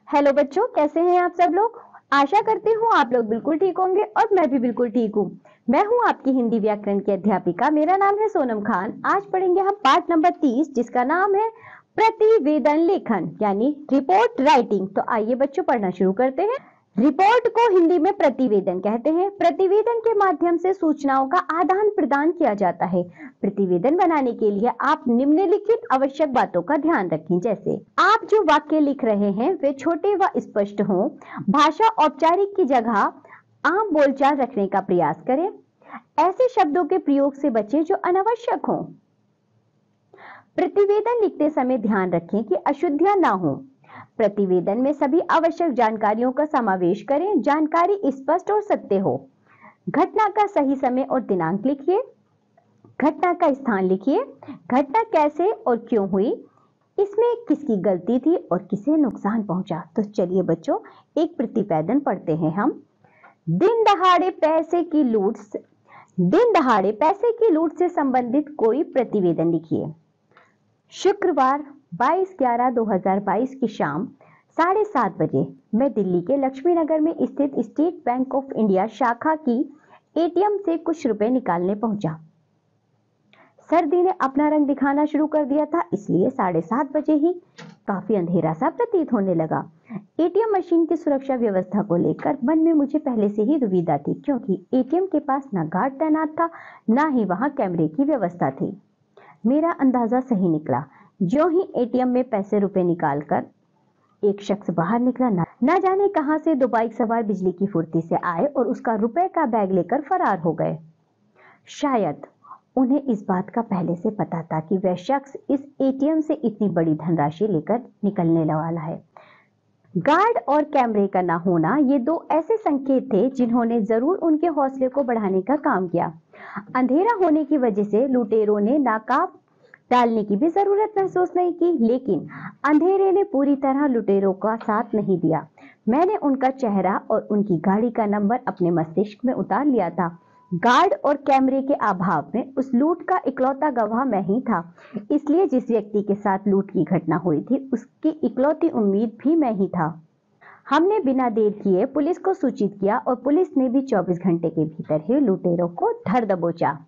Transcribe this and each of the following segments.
Hello बच्चों, कैसे हैं आप सब लोग। आशा करती हूँ आप लोग बिल्कुल ठीक होंगे और मैं भी बिल्कुल ठीक हूँ। मैं हूँ आपकी हिंदी व्याकरण की अध्यापिका। मेरा नाम है सोनम खान। आज पढ़ेंगे हम पाठ नंबर 30 जिसका नाम है प्रतिवेदन लेखन यानी रिपोर्ट राइटिंग। तो आइए बच्चों पढ़ना शुरू करते हैं। रिपोर्ट को हिंदी में प्रतिवेदन कहते हैं। प्रतिवेदन के माध्यम से सूचनाओं का आदान प्रदान किया जाता है। प्रतिवेदन बनाने के लिए आप निम्नलिखित आवश्यक बातों का ध्यान रखें। जैसे आप जो वाक्य लिख रहे हैं वे छोटे व स्पष्ट हों। भाषा औपचारिक की जगह आम बोलचाल रखने का प्रयास करें। ऐसे शब्दों के प्रयोग से बचें जो अनावश्यक हों। प्रतिवेदन लिखते समय ध्यान रखें कि अशुद्धियां ना हो। प्रतिवेदन में सभी आवश्यक जानकारियों का समावेश करें। जानकारी स्पष्ट और सत्य हो। घटना का सही समय और दिनांक लिखिए। घटना का स्थान लिखिए। घटना कैसे और क्यों हुई, इसमें किसकी गलती थी और किसे नुकसान पहुंचा। तो चलिए बच्चों एक प्रतिवेदन पढ़ते हैं हम। दिन दहाड़े पैसे की लूट से संबंधित कोई प्रतिवेदन लिखिए। शुक्रवार 22/11/2022 की शाम 7:30 बजे मैं दिल्ली के लक्ष्मी नगर में स्थित स्टेट बैंक ऑफ इंडिया शाखा की एटीएम से कुछ रुपए निकालने पहुंचा। सर्दी ने अपना रंग दिखाना शुरू कर दिया था, इसलिए 7:30 बजे ही काफी अंधेरा सा प्रतीत होने लगा। एटीएम मशीन की सुरक्षा व्यवस्था को लेकर मन में मुझे पहले से ही दुविधा थी, क्योंकि एटीएम के पास ना गार्ड तैनात था, ना ही वहां कैमरे की व्यवस्था थी। मेरा अंदाजा सही निकला। ज्यों ही एटीएम में पैसे रुपए निकालकर एक शख्स बाहर निकला, ना जाने कहां से दो बाइक सवार बिजली की फुर्ती से आए और उसका रुपए का बैग लेकर फरार हो गए। शायद उन्हें इस बात का पहले से पता था कि वह शख्स इस एटीएम से इतनी बड़ी धनराशि लेकर निकलने वाला है। गार्ड और कैमरे का ना होना ये दो ऐसे संकेत थे जिन्होंने जरूर उनके हौसले को बढ़ाने का काम किया। अंधेरा होने की वजह से लुटेरों ने नाकाब डालने की भी जरूरत महसूस नहीं की, लेकिन अंधेरे ने पूरी तरह लुटेरों का साथ नहीं दिया। मैंने उनका चेहरा और उनकी गाड़ी का नंबर अपने मस्तिष्क में उतार लिया था। गार्ड और कैमरे के अभाव में उस लूट का इकलौता गवाह मैं ही था, इसलिए जिस व्यक्ति के साथ लूट की घटना हुई थी उसकी इकलौती उम्मीद भी मैं ही था। हमने बिना देर किए पुलिस को सूचित किया और पुलिस ने भी 24 घंटे के भीतर ही लुटेरों को धर दबोचा।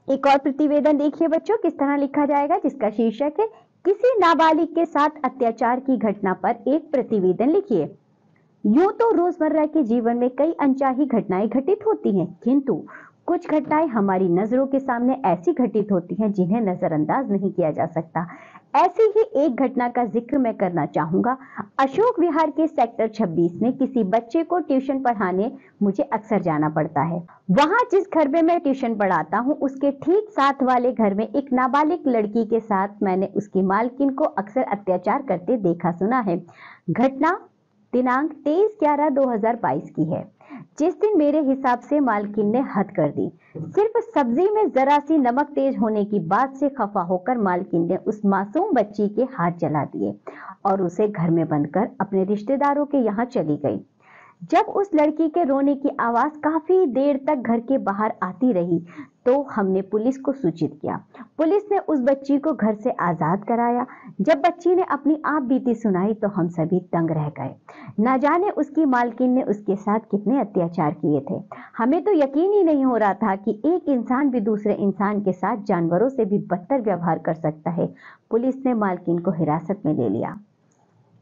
एक और प्रतिवेदन देखिए बच्चों किस तरह लिखा जाएगा, जिसका शीर्षक है किसी नाबालिग के साथ अत्याचार की घटना पर एक प्रतिवेदन लिखिए। यूं तो रोजमर्रा के जीवन में कई अनचाही घटनाएं घटित होती हैं, किंतु कुछ घटनाएं हमारी नजरों के सामने ऐसी घटित होती हैं जिन्हें नजरअंदाज नहीं किया जा सकता। ऐसी ही एक घटना का जिक्र मैं करना चाहूंगा। अशोक विहार के सेक्टर 26 में किसी बच्चे को ट्यूशन पढ़ाने मुझे अक्सर जाना पड़ता है। वहां जिस घर में मैं ट्यूशन पढ़ाता हूं उसके ठीक साथ वाले घर में एक नाबालिग लड़की के साथ मैंने उसकी मालकिन को अक्सर अत्याचार करते देखा सुना है। घटना दिनांक 23/11/2022 की है, जिस दिन मेरे हिसाब से मालकिन ने हद कर दी। सिर्फ सब्जी में जरा सी नमक तेज होने की बात से खफा होकर मालकिन ने उस मासूम बच्ची के हाथ जला दिए और उसे घर में बंद कर अपने रिश्तेदारों के यहाँ चली गई। जब उस लड़की के रोने की आवाज काफी देर तक घर के बाहर आती रही तो हमने पुलिस को सूचित किया। पुलिस ने उस बच्ची को घर से आजाद कराया। जब बच्ची ने अपनी आप बीती सुनाई तो हम सभी दंग रह गए। न जाने उसकी मालकिन ने उसके साथ कितने अत्याचार किए थे। हमें तो यकीन ही नहीं हो रहा था कि एक इंसान भी दूसरे इंसान के साथ जानवरों से भी बदतर व्यवहार कर सकता है। पुलिस ने मालकिन को हिरासत में ले लिया।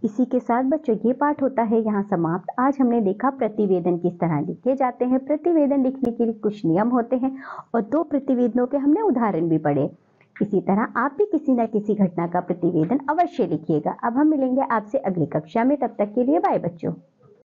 इसी के साथ बच्चों ये पाठ होता है यहाँ समाप्त। आज हमने देखा प्रतिवेदन किस तरह लिखे जाते हैं। प्रतिवेदन लिखने के लिए कुछ नियम होते हैं और 2 प्रतिवेदनों के हमने उदाहरण भी पढ़े। इसी तरह आप भी किसी न किसी घटना का प्रतिवेदन अवश्य लिखिएगा। अब हम मिलेंगे आपसे अगली कक्षा में, तब तक के लिए बाय बच्चों।